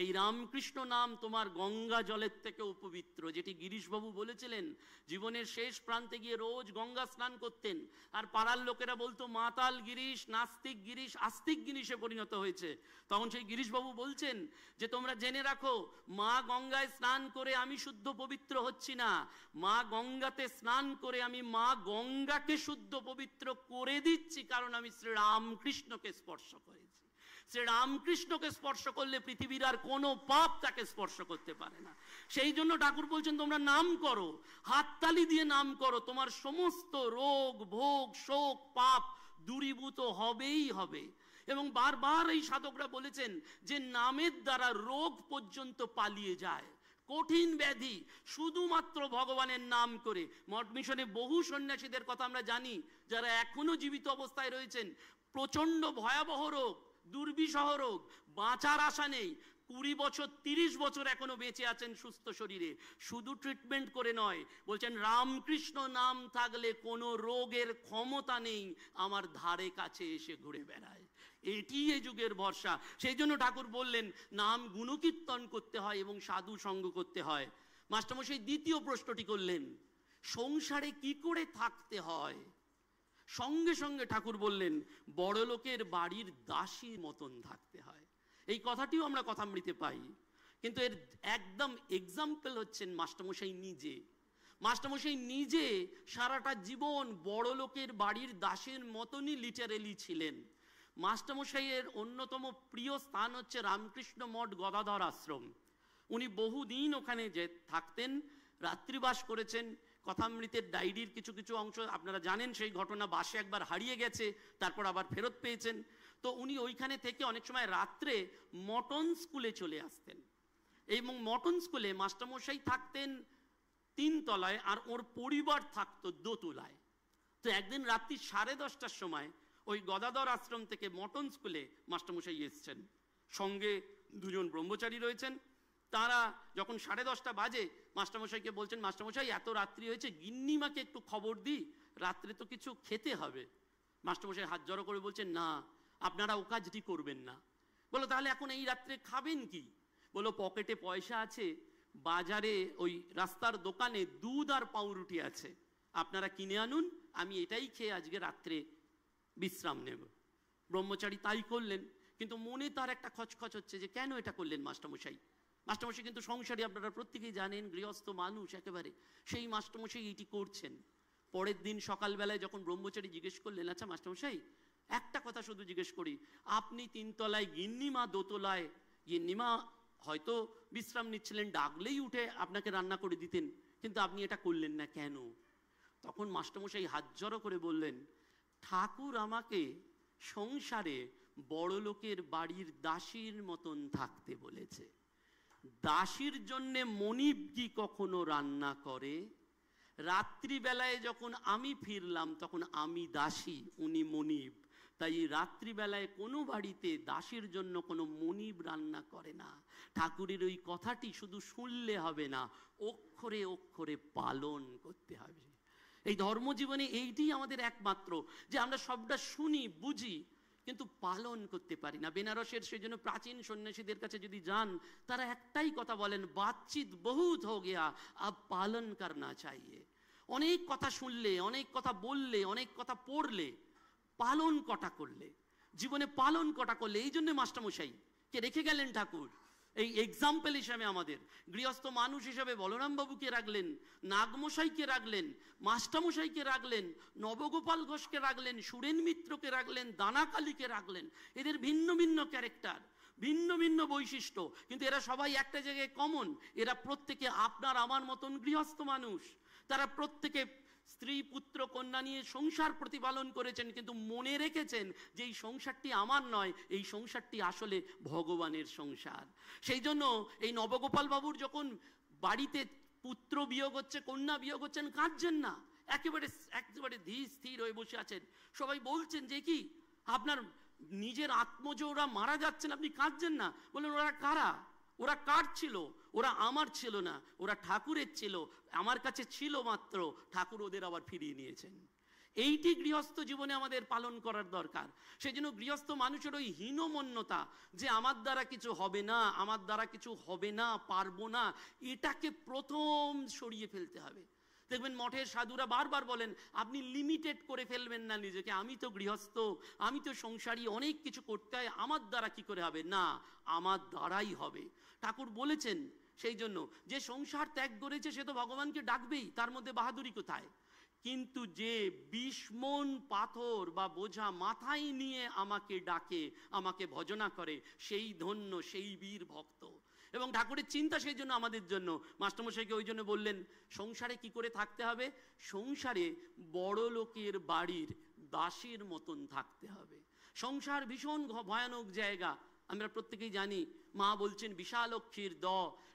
এই রামকৃষ্ণ নাম তোমার গঙ্গা জলের থেকেও পবিত্র। যেটি গিরিশবাবু বলেছিলেন, জীবনের শেষ প্রান্তে গিয়ে রোজ গঙ্গা স্নান করতেন, আর পাড়ার লোকেরা বলতো মাতাল গিরিশ, নাস্তিক গিরিশ, আস্তিক গিরিশে পরিণত হয়েছে। তখন সেই গিরিশবাবু বলছেন যে তোমরা জেনে রাখো, মা গঙ্গায় স্নান করে আমি শুদ্ধ পবিত্র হচ্ছি না, মা গঙ্গাতে স্নান করে আমি মা গঙ্গাকে শুদ্ধ পবিত্র করে দিচ্ছি, কারণ আমি শ্রীরামকৃষ্ণকে স্পর্শ করেছি। শ্রীরামকৃষ্ণকে স্পর্শ করলে পৃথিবীর আর কোনো পাপ তাকে স্পর্শ করতে পারে না। সেই জন্য ঠাকুর বলছেন তোমরা নাম করো, হাততালি দিয়ে নাম করো, তোমার সমস্ত রোগ ভোগ শোক পাপ দূরীভূত হবেই হবে। এবং বারবার এই সাধকরা বলেছেন যে নামের দ্বারা রোগ পর্যন্ত পালিয়ে যায়, কঠিন ব্যাধি শুধুমাত্র ভগবানের নাম করে। মঠ মিশনে বহু সন্ন্যাসীদের কথা আমরা জানি যারা এখনো জীবিত অবস্থায় রয়েছেন, প্রচন্ড ভয়াবহ রোগ, দুর্বিষহ রোগ, বাঁচার আশা নেই, 20 বছর 30 বছর এখনো বেঁচে আছেন সুস্থ শরীরে, শুধু ট্রিটমেন্ট করে নয়, বলছেন রামকৃষ্ণ নাম থাকলে কোনো রোগের ক্ষমতা নেই আমার ধারে কাছে এসে ঘুরে বেড়ায়। এটি এই যুগের ভরসা। সেই জন্য ঠাকুর বললেন নাম গুণকীর্তন করতে হয় এবং সাধু সঙ্গ করতে হয়। মাস্টারমশাই দ্বিতীয় প্রশ্নটি করলেন, সংসারে কি করে থাকতে হয়? সঙ্গে সঙ্গে ঠাকুর বললেন বড় লোকের বাড়ির দাসীর মতন থাকতে হয়। এই কথাটিও আমরা কথামৃতে পাই, কিন্তু এর একদম এক্সাম্পল হচ্ছেন মাস্টারমশাই নিজে। মাস্টারমশাই নিজে সারাটা জীবন বড় লোকের বাড়ির দাসের মতনই লিটারেলি ছিলেন। মাস্টারমশাইয়ের অন্যতম প্রিয় স্থান হচ্ছে রামকৃষ্ণ মঠ গদাধর আশ্রম। উনি বহুদিন ওখানে যে থাকতেন, রাত্রিবাস করেছেন। কথামৃতের ডায়েরির কিছু কিছু অংশ আপনারা জানেন, সেই ঘটনা বাসে একবার হারিয়ে গেছে, তারপর আবার ফেরত পেয়েছেন। তো উনি ওইখানে থেকে অনেক সময় রাত্রে মটন স্কুলে চলে আসতেন, এবং মটন স্কুলে মাস্টারমশাই থাকতেন 3 তলায় আর ওর পরিবার থাকতো 2 তলায়। তো একদিন রাত্রি 10:30টার সময় ওই গদাধর আশ্রম থেকে মটন স্কুলে মাস্টারমশাই এসছেন, সঙ্গে 2 জন ব্রহ্মচারী রয়েছেন। তারা যখন 10:30টা বাজে মাস্টারমশাইকে বলছেন, মাস্টারমশাই এত রাত্রি হয়েছে, গিন্নিমাকে একটু খবর দিই, রাত্রে তো কিছু খেতে হবে। মাস্টারমশাই হাত জড়ো করে বলছেন, না আপনারা ও কাজটি করবেন না। বলো তাহলে এখন এই রাত্রে খাবেন কি? বলো পকেটে পয়সা আছে, বাজারে ওই রাস্তার দোকানে দুধ আর পাউরুটি আছে, আপনারা কিনে আনুন, আমি এটাই খেয়ে আজকে রাত্রে বিশ্রাম নেব। ব্রহ্মচারী তাই করলেন, কিন্তু মনে তার একটা খচখচ হচ্ছে যে কেন এটা করলেন মাস্টারমশাই। মাস্টারমশাই কিন্তু সংসারী, আপনারা প্রত্যেকেই জানেন, গৃহস্থ মানুষ একেবারে, সেই মাস্টারমশাই এটি করছেন। পরের দিন সকালবেলায় যখন ব্রহ্মচারী জিজ্ঞেস করলেন, আচ্ছা মাস্টারমশাই একটা কথা শুধু জিজ্ঞেস করি, আপনি 3 তলায়, গিন্নিমা 2 তলায়, গিন্নিমা হয়তো বিশ্রাম নিচ্ছিলেন, ডাকলেই উঠে আপনাকে রান্না করে দিতেন, কিন্তু আপনি এটা করলেন না কেন? তখন মাস্টারমশাই হাত জড়ো করে বললেন, ঠাকুর আমাকে সংসারে বড় লোকের বাড়ির দাসীর মতন থাকতে বলেছে। দাসীর জন্যে মনিব কি কখনো রান্না করে? রাত্রিবেলায় যখন আমি ফিরলাম তখন আমি দাসী, উনি মনিব। তাই রাত্রিবেলায় কোনো বাড়িতে দাসীর জন্য কোনো মনিব রান্না করে না। ঠাকুরের ওই কথাটি শুধু শুনলে হবে না, অক্ষরে অক্ষরে পালন করতে হবে। এই ধর্মজীবনে এইটি আমাদের একমাত্র, যে আমরা সবটা শুনি বুঝি কিন্তু পালন করতে পারি না। বেনারসের সেই জন্য প্রাচীন সন্ন্যাসীদের কাছে যদি যান, তারা একটাই কথা বলেন, বাতচিত বহুত হো গিয়া, আব পালন করনা চাইয়ে। অনেক কথা শুনলে, অনেক কথা বললে, অনেক কথা পড়লে, পালন কটা করলে, জীবনে পালন কটা করলে। এই জন্য মাস্টারমশাই কে রেখে গেলেন ঠাকুর এই এক্সাম্পল হিসাবে, আমাদের গৃহস্থ মানুষ হিসাবে বলরাম বাবুকে রাখলেন, নাগমশাইকে রাখলেন, মাস্টারমশাইকে রাখলেন, নবগোপাল ঘোষকে রাখলেন, সুরেন মিত্রকে রাখলেন, দানাকালীকে রাখলেন। এদের ভিন্ন ভিন্ন ক্যারেক্টার। ভিন্ন ভিন্ন বৈশিষ্ট্য, কিন্তু এরা সবাই একটা জায়গায় কমন, এরা প্রত্যেকে আপনার আমার মতন গৃহস্থ মানুষ। তারা প্রত্যেকে স্ত্রী পুত্র কন্যা নিয়ে সংসার প্রতিপালন করেছেন, কিন্তু মনে রেখেছেন যে এই সংসারটি আমার নয়, এই সংসারটি আসলে ভগবানের সংসার। সেই জন্য এই নবগোপাল বাবুর যখন বাড়িতে পুত্র বিয়োগ হচ্ছে, কন্যা বিয়োগ হচ্ছেন, কাঁদছেন না, একেবারে একেবারে ধীর স্থির হয়ে বসে আছেন। সবাই বলছেন যে কি আপনার নিজের আত্মজ ওরা মারা যাচ্ছেন, আপনি কাঁদছেন না? বললেন ওরা কারা? ওরা কার ছিল? ওরা আমার ছিল না, ওরা ঠাকুরের ছিল। আমার কাছে ছিল মাত্র, ঠাকুর ওদের আবার ফিরিয়ে নিয়েছেন। এইটি গৃহস্থ জীবনে আমাদের পালন করার দরকার। সেই জন্য গৃহস্থ মানুষের ওই হীনমন্যতা যে আমার দ্বারা কিছু হবে না, আমার দ্বারা কিছু হবে না, পারবো না, এটাকে প্রথম সরিয়ে ফেলতে হবে। দেখবেন মঠের সাধুরা বারবার বলেন আপনি লিমিটেড করে ফেলবেন না নিজেকে, আমি তো গৃহস্থ, আমি তো সংসারী, অনেক কিছু করতে হয়, আমার দ্বারা কি করে হবে? না, আমার দ্বারাই হবে। ঠাকুর বলেছেন সেই জন্য যে সংসার ত্যাগ করেছে সে তো ভগবানকে ডাকবেই, তার মধ্যে বাহাদুরি কোথায়? কিন্তু যে 20 মণ পাথর বা বোঝা মাথায় নিয়ে আমাকে ডাকে, আমাকে ভজনা করে, সেই ধন্য, সেই বীর ভক্ত। এবং ঠাকুরের চিন্তা সেই জন্য আমাদের জন্য। মাস্টারমশাইকে ওই জন্য বললেন সংসারে কি করে থাকতে হবে? সংসারে বড় লোকের বাড়ির দাসীর মতন থাকতে হবে। সংসার ভীষণ ভয়ানক জায়গা, আমরা প্রত্যেকেই জানি। মা বলছেন বিশালক্ষীর দ,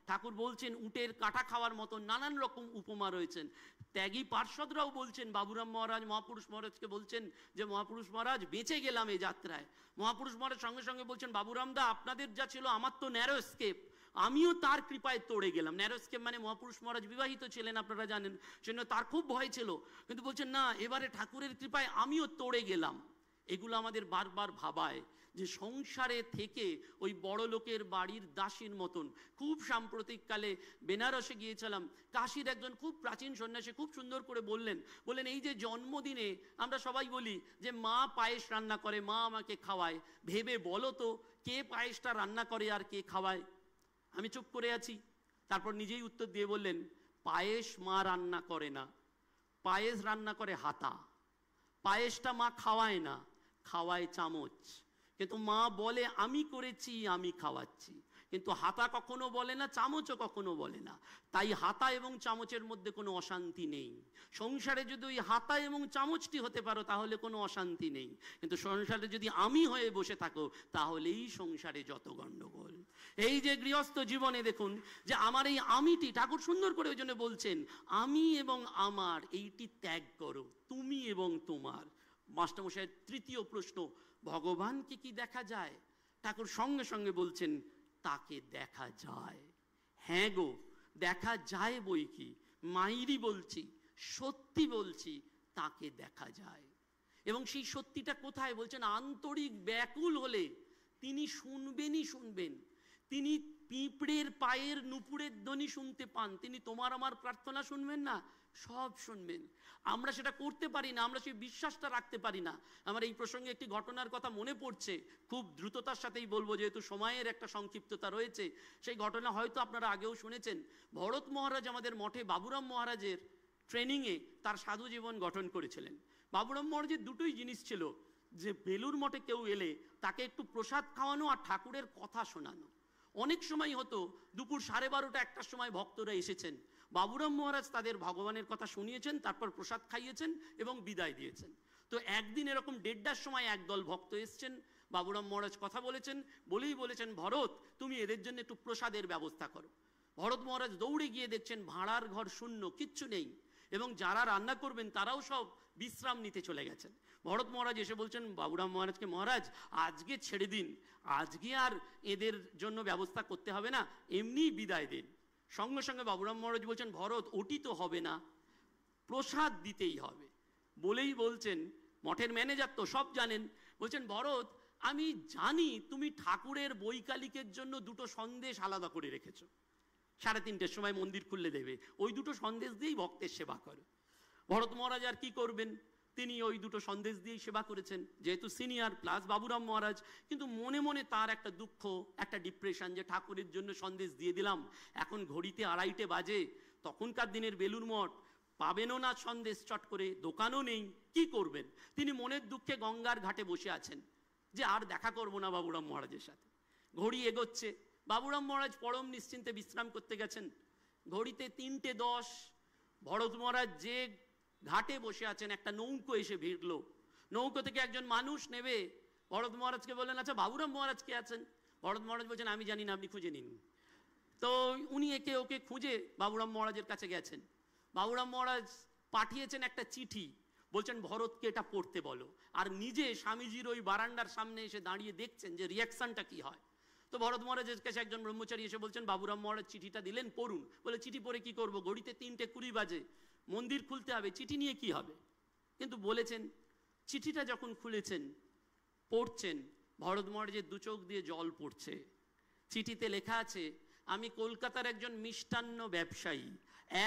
ঠাকুর বলছেন উটের কাটা খাওয়ার মতন, নানান রকম উপমা রয়েছেন। ত্যাগী পার্ষদরাও বলছেন, বাবুরাম মহারাজ মহাপুরুষ মহারাজকে বলছেন যে মহাপুরুষ মহারাজ বেঁচে গেলাম এই যাত্রায়। মহাপুরুষ মহারাজ সঙ্গে সঙ্গে বলছেন বাবুরাম দা আপনাদের যা ছিল আমার তো ন্যারো স্কেপ, আমিও তার কৃপায় তোড়ে গেলাম। ন্যারো স্কেপ মানে মহাপুরুষ মহারাজ বিবাহিত ছিলেন, আপনারা জানেন, সেজন্য তার খুব ভয় ছিল, কিন্তু বলছেন না এবারে ঠাকুরের কৃপায় আমিও তোড়ে গেলাম। এগুলো আমাদের বারবার ভাবায় যে সংসারে থেকে ওই বড় লোকের বাড়ির দাসীর মতন। খুব সাম্প্রতিককালে বেনারসে গিয়েছিলাম, কাশীর একজন খুব প্রাচীন সন্ন্যাসী খুব সুন্দর করে বললেন এই যে জন্মদিনে আমরা সবাই বলি যে মা পায়েস রান্না করে, মা আমাকে খাওয়ায়, ভেবে বলো তো কে পায়েসটা রান্না করে আর কে খাওয়ায়? আমি চুপ করে আছি, তারপর নিজেই উত্তর দিয়ে বললেন পায়েস মা রান্না করে না, পায়েস রান্না করে হাতা। পায়েসটা মা খাওয়ায় না, খাওয়ায় চামচ। কিন্তু মা বলে আমি করেছি, আমি খাওয়াচ্ছি, কিন্তু হাতা কখনো বলে না, চামচও কখনো বলে না। তাই হাতা এবং চামচের মধ্যে কোনো অশান্তি নেই। সংসারে যদি ওই হাতা এবং চামচটি হতে পারো তাহলে কোনো অশান্তি নেই, কিন্তু সংসারে যদি আমি হয়ে বসে থাকো তাহলেই সংসারে যত গণ্ডগোল। এই যে গৃহস্থ জীবনে দেখুন যে আমার এই আমিটি, ঠাকুর সুন্দর করে ওই জন্য বলছেন আমি এবং আমার, এইটি ত্যাগ করো, তুমি এবং তোমার। মাস্টারমশাইয়ের তৃতীয় প্রশ্ন, ভগবানকে কি দেখা যায়? ঠাকুর সঙ্গে সঙ্গে বলছেন তাকে দেখা যায়। হ্যাঁ গো, দেখা যায় বই কি, মাইরি বলছি, সত্যি বলছি, তাকে দেখা যায়। এবং সেই সত্যিটা কোথায়? বলছেন আন্তরিক ব্যাকুল হলে তিনি শুনবেনই শুনবেন। তিনি পিঁপড়ের পায়ের নুপুরের ধ্বনি শুনতে পান, তিনি তোমার আমার প্রার্থনা শুনবেন না? সব শুনবেন। আমরা সেটা করতে পারি না, আমরা সেই বিশ্বাসটা রাখতে পারি না। আমার এই প্রসঙ্গে একটি ঘটনার কথা মনে পড়ছে, খুব দ্রুততার সাথেই বলবো যেহেতু সময়ের একটা সংক্ষিপ্ততা রয়েছে। সেই ঘটনা হয়তো আপনারা আগেও শুনেছেন। ভরত মহারাজ আমাদের মঠে বাবুরাম মহারাজের ট্রেনিংয়ে তার সাধু জীবন গঠন করেছিলেন। বাবুরাম মহারাজের দুটোই জিনিস ছিল, যে বেলুর মঠে কেউ এলে তাকে একটু প্রসাদ খাওয়ানো আর ঠাকুরের কথা শোনানো। অনেক সময় হতো দুপুর 12:30 একটার সময় ভক্তরা এসেছেন, বাবুরাম মহারাজ তাদের ভগবানের কথা শুনিয়েছেন, তারপর প্রসাদ খাইয়েছেন এবং বিদায় দিয়েছেন। তো একদিন এরকম 1:30টার সময় একদল ভক্ত এসছেন, বাবুরাম মহারাজ কথা বলেছেন, বলেছেন ভরত তুমি এদের জন্য একটু প্রসাদের ব্যবস্থা করো। ভরত মহারাজ দৌড়ে গিয়ে দেখছেন ভাড়ার ঘর শূন্য, কিচ্ছু নেই, এবং যারা রান্না করবেন তারাও সব বিশ্রাম নিতে চলে গেছেন। ভরত মহারাজ এসে বলছেন বাবুরাম মহারাজকে, মহারাজ আজকে ছেড়ে দিন, আজকে আর এদের জন্য ব্যবস্থা করতে হবে না, এমনি বিদায় দিন। সঙ্গে সঙ্গে বাবুরাম মহারাজ বলছেন ভরত ওটি তো হবে না, প্রসাদ দিতেই হবে। বলেই বলছেন, মঠের ম্যানেজার তো সব জানেন, বলছেন ভরত আমি জানি তুমি ঠাকুরের বৈকালিকের জন্য 2টো সন্দেশ আলাদা করে রেখেছো, 3:30টার সময় মন্দির খুললে দেবে, ওই 2টো সন্দেশ দিয়েই ভক্তের সেবা করো। ভরত মহারাজ আর কি করবেন, তিনি ওই 2টো সন্দেশ দিয়েই সেবা করেছেন, যেহেতু সিনিয়র প্লাস বাবুরাম মহারাজ। কিন্তু মনে মনে তার একটা দুঃখ, একটা ডিপ্রেশন, যে ঠাকুরের জন্য সন্দেশ দিয়ে দিলাম, এখন ঘড়িতে 2:30 বাজে, তখনকার দিনের বেলুর মঠ, পাবেনও না সন্দেশ চট করে, দোকানও নেই, কি করবেন? তিনি মনের দুঃখে গঙ্গার ঘাটে বসে আছেন যে আর দেখা করবো না বাবুরাম মহারাজের সাথে। ঘড়ি এগোচ্ছে, বাবুরাম মহারাজ পরম নিশ্চিন্তে বিশ্রাম করতে গেছেন। ঘড়িতে 3:10, ভরত মহারাজ যে ঘাটে বসে আছেন একটা নৌকো এসে ভিড়ল। নৌকো থেকে একজন মানুষ নেবে ভরত মহারাজকে বললেন, আচ্ছা বাবুরাম মহারাজ কে আছেন? ভরত মহারাজ বলছেন, আমি জানি না, আপনি খুঁজে নিন। তো উনি একে ওকে খুঁজে বাবুরাম মহারাজের কাছে গেছেন। বাবুরাম মহারাজ পাঠিয়েছেন একটা চিঠি, বলছেন ভরতকে এটা পড়তে বলো। আর নিজে স্বামীজির ওই বারান্দার সামনে এসে দাঁড়িয়ে দেখছেন যে রিয়াকশনটা কি হয়। তো ভরত মহারাজের কাছে একজন ব্রহ্মচারী এসে বলছেন, বাবুরাম মহারাজ চিঠিটা দিলেন, পড়ুন। বলে, চিঠি পড়ে কি করব? ঘড়িতে 3:20 বাজে, মন্দির খুলতে হবে, চিঠি নিয়ে কি হবে? কিন্তু বলেছেন, চিঠিটা যখন খুলেছেন, পড়ছেন, ভরত মহারাজের দু চোখ দিয়ে জল পড়ছে। চিঠিতে লেখা আছে, আমি কলকাতার একজন মিষ্টান্ন ব্যবসায়ী,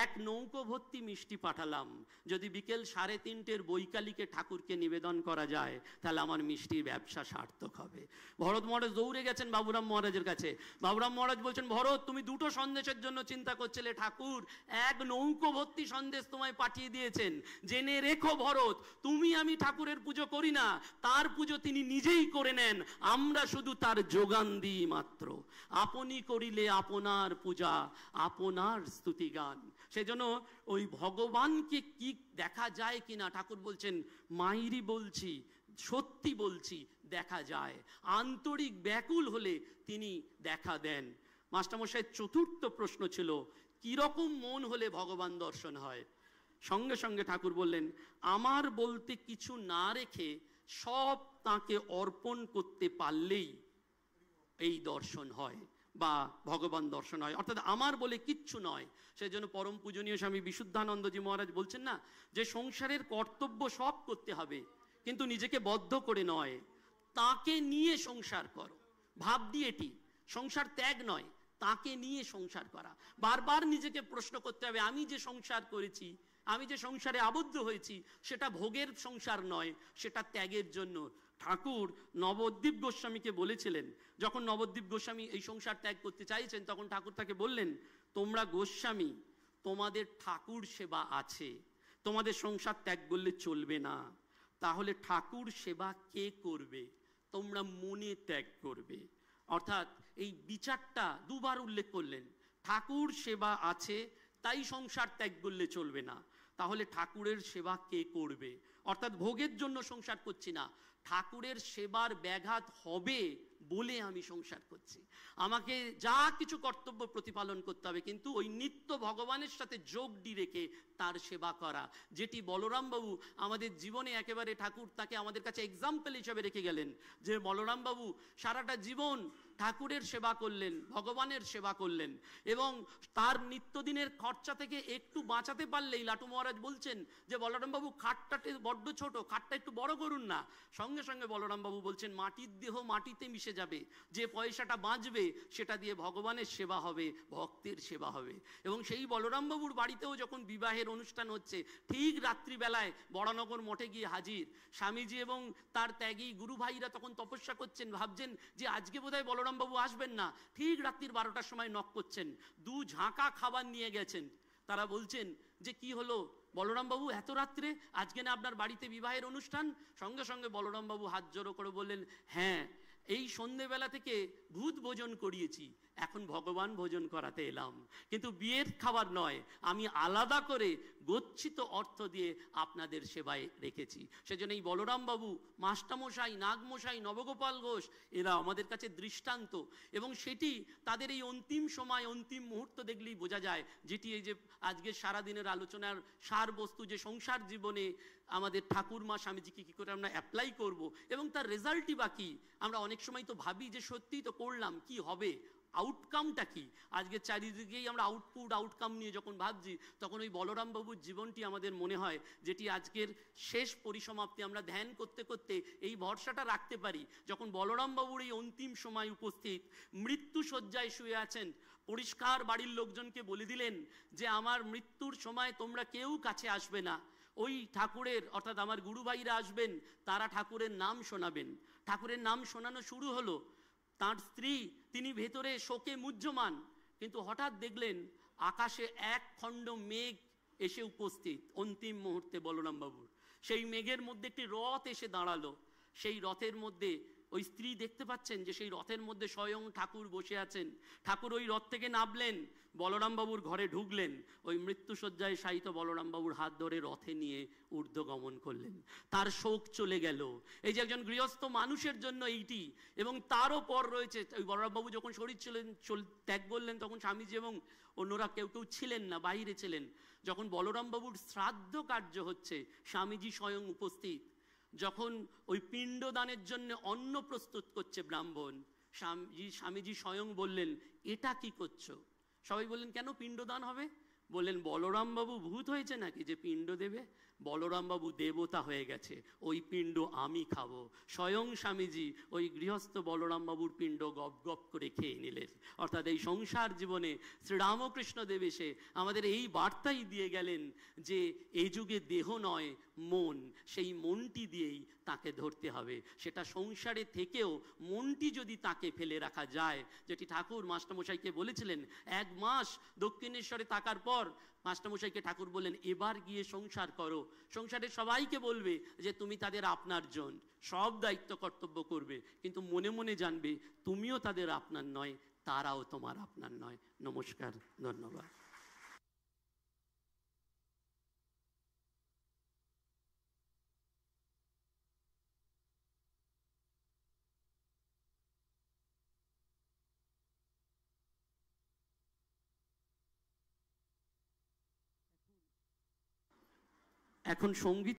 এক নৌকো ভর্তি মিষ্টি পাঠালাম। যদি বিকেল 3:30 বৈকালিকে ঠাকুরকে নিবেদন করা যায়, তাহলে আমার মিষ্টির ব্যবসা সার্থক হবে। ভরত মহারাজ দৌড়ে গেছেন বাবুরাম মহারাজের কাছে। বাবুরাম মহারাজ বলছেন, ভরত তুমি 2টো সন্দেশের জন্য চিন্তা করছিলে, ঠাকুর এক নৌকো ভর্তি সন্দেশ তোমায় পাঠিয়ে দিয়েছেন। জেনে রেখো ভরত, তুমি আমি ঠাকুরের পুজো করি না, তার পুজো তিনি নিজেই করে নেন, আমরা শুধু তার যোগান দিই মাত্র। আপনি করিলে আপনার পূজা, আপনার স্তুতিগান। সেজন্য ওই ভগবানকে কি দেখা যায় কিনা, ঠাকুর বলছেন, মাইরি বলছি, সত্যি বলছি, দেখা যায়। আন্তরিক ব্যাকুল হলে তিনি দেখা দেন। মাস্টারমশাইয়ের 4র্থ প্রশ্ন ছিল, কিরকম মন হলে ভগবান দর্শন হয়? সঙ্গে সঙ্গে ঠাকুর বললেন, আমার বলতে কিছু না রেখে সব তাকে অর্পণ করতে পারলেই এই দর্শন হয় বা ভগবান দর্শন হয়। অর্থাৎ আমার বলে কিচ্ছু নয়। সেই জন্য পরম পূজনীয় স্বামী বিশুদ্ধানন্দজি মহারাজ বলছেন না, যে সংসারের কর্তব্য সব করতে হবে, কিন্তু নিজেকে বদ্ধ করে নয়, তাকে নিয়ে সংসার করো। ভাবটি এটি, সংসার ত্যাগ নয়, তাকে নিয়ে সংসার করা। বারবার নিজেকে প্রশ্ন করতে হবে, আমি যে সংসার করেছি, আমি যে সংসারে আবদ্ধ হয়েছি, সেটা ভোগের সংসার নয়, সেটা ত্যাগের জন্য। ঠাকুর নবদ্বীপ গোস্বামীকে বলেছিলেন, যখন নবদ্বীপ গোস্বামী এই সংসার ত্যাগ করতে চাইছেন, তখন ঠাকুর তাকে বললেন, তোমরা গোস্বামী, তোমাদের ঠাকুর সেবা আছে, তোমাদের সংসার ত্যাগ করলে চলবে না। তাহলে ঠাকুর সেবা কে করবে? তোমরা মনে ত্যাগ করবে। অর্থাৎ এই বিচারটা দুবার উল্লেখ করলেন, ঠাকুর সেবা আছে তাই সংসার ত্যাগ করলে চলবে না। তাহলে ঠাকুরের সেবা কে করবে? অর্থাৎ ভোগের জন্য সংসার করছি না, ঠাকুরের সেবার ব্যাঘাত হবে বলে আমি সংসার করছি। আমাকে যা কিছু কর্তব্য প্রতিপালন করতে হবে, কিন্তু ওই নিত্য ভগবানের সাথে যোগটি রেখে তার সেবা করা, যেটি বলরামবাবু আমাদের জীবনে একেবারে, ঠাকুর তাকে আমাদের কাছে এক্সাম্পল হিসেবে রেখে গেলেন, যে বলরামবাবু সারাটা জীবন ঠাকুরের সেবা করলেন, ভগবানের সেবা করলেন, এবং তার নিত্যদিনের খরচা থেকে একটু বাঁচাতে পারলেই, লাটু মহারাজ বলছেন যে বলরামবাবু খাটটা বড্ড ছোট, খাটটা একটু বড় করুন না। সঙ্গে সঙ্গে বলরামবাবু বলছেন, মাটির দেহ মাটিতে মিশে যাবে, যে পয়সাটা বাঁচবে সেটা দিয়ে ভগবানের সেবা হবে, ভক্তের সেবা হবে। এবং সেই বলরামবাবুর বাড়িতেও যখন বিবাহের অনুষ্ঠান হচ্ছে, ঠিক রাত্রিবেলায় বড়নগর মঠে গিয়ে হাজির স্বামীজি এবং তার ত্যাগী গুরু ভাইরা তখন তপস্যা করছেন, ভাবছেন যে আজকে বোধহয় বলরামবাবু আসবেন না। ঠিক রাত্রির 12টার সময় নক করছেন, 2 ঝাঁকা খাবার নিয়ে গেছেন। তারা বলছেন যে কি হলো বলরামবাবু, এত রাত্রে আজকে না আপনার বাড়িতে বিবাহের অনুষ্ঠান? সঙ্গে সঙ্গে বলরামবাবু হাত জোড়ো করে বললেন, হ্যাঁ, এই সন্ধেবেলা থেকে ভূত ভোজন করিয়েছি, এখন ভগবান ভোজন করাতে এলাম, কিন্তু বিয়ের খাবার নয়, আমি আলাদা করে গচ্ছিত অর্থ দিয়ে আপনাদের সেবায় রেখেছি। সেজন্য এই বলরামবাবু, মাস্টারমশাই, নাগমশাই, নবগোপাল ঘোষ, এরা আমাদের কাছে দৃষ্টান্ত। এবং সেটি তাদের এই অন্তিম সময়, অন্তিম মুহূর্ত দেখলেই বোঝা যায়, যেটি এই যে আজকের সারাদিনের আলোচনার সার বস্তু, যে সংসার জীবনে আমাদের ঠাকুর মা স্বামীজিকে কী করে আমরা অ্যাপ্লাই করব, এবং তার রেজাল্টই বা কী। আমরা অনেক সময় তো ভাবি যে সত্যিই তো করলাম, কি হবে, আউটকামটা কি? আজকে চারিদিকেই আমরা আউটপুট, আউটকাম নিয়ে যখন ভাবছি, তখন ওই বলরামবাবুর জীবনটি আমাদের মনে হয়, যেটি আজকের শেষ পরিসমাপ্তি। আমরা ধ্যান করতে করতে এই ভরসাটা রাখতে পারি, যখন বলরামবাবুর এই অন্তিম সময় উপস্থিত, মৃত্যু শয্যায় শুয়ে আছেন, পরিষ্কার বাড়ির লোকজনকে বলে দিলেন যে আমার মৃত্যুর সময় তোমরা কেউ কাছে আসবে না, ওই ঠাকুরের, অর্থাৎ আমার গুরু ভাইরা আসবেন, তারা ঠাকুরের নাম শোনাবেন। ঠাকুরের নাম শোনানো শুরু হলো। তার স্ত্রী, তিনি ভেতরে শোকে মুহ্যমান, কিন্তু হঠাৎ দেখলেন আকাশে এক খণ্ড মেঘ এসে উপস্থিত অন্তিম মুহূর্তে বলরামবাবুর। সেই মেঘের মধ্যে একটি রথ এসে দাঁড়ালো। সেই রথের মধ্যে ওই স্ত্রী দেখতে পাচ্ছেন যে সেই রথের মধ্যে স্বয়ং ঠাকুর বসে আছেন। ঠাকুর ওই রথ থেকে নামলেন, বলরামবাবুর ঘরে ঢুকলেন, ওই মৃত্যুশয্যায় শায়িত বলরামবাবুর হাত ধরে রথে নিয়ে ঊর্ধ্বগমন করলেন। তার শোক চলে গেল। এই যে একজন গৃহস্থ মানুষের জন্য এইটি। এবং তারও পর রয়েছে, ওই বলরামবাবু যখন শরীর ত্যাগ করলেন তখন স্বামীজি এবং অন্যরা কেউ কেউ ছিলেন না, বাইরে ছিলেন। যখন বলরামবাবুর শ্রাদ্ধ কার্য হচ্ছে, স্বামীজি স্বয়ং উপস্থিত। যখন ওই পিণ্ডদানের জন্য অন্ন প্রস্তুত করছে ব্রাহ্মণ, স্বামীজি স্বয়ং বললেন, এটা কি করছো? সবাই বললেন, কেন পিণ্ডদান হবে? বললেন, বলরামবাবু ভূত হয়েছে নাকি যে পিণ্ড দেবে? বলরামবাবু দেবতা হয়ে গেছে, ওই পিণ্ড আমি খাবো। স্বয়ং স্বামীজি ওই গৃহস্থ বলরামবাবুর পিণ্ড গপ গপ করে খেয়ে নিলেন। অর্থাৎ এই সংসার জীবনে শ্রীরামকৃষ্ণ দেব এসে আমাদের এই বার্তাই দিয়ে গেলেন যে এই যুগে দেহ নয়, মন, সেই মনটি দিয়েই তাকে ধরতে হবে। সেটা সংসারে থেকেও মনটি যদি তাকে ফেলে রাখা যায়, যেটি ঠাকুর মাস্টারমশাইকে বলেছিলেন, 1 মাস দক্ষিণেশ্বরে থাকার পর মাস্টারমশাইকে ঠাকুর বললেন, এবার গিয়ে সংসার করো। সংসারের সবাইকে বলবে যে তুমি তাদের আপনার জন, সব দায়িত্ব কর্তব্য করবে, কিন্তু মনে মনে জানবে তুমিও তাদের আপনার নয়, তারাও তোমার আপনার নয়। নমস্কার, ধন্যবাদ। এখন সঙ্গীত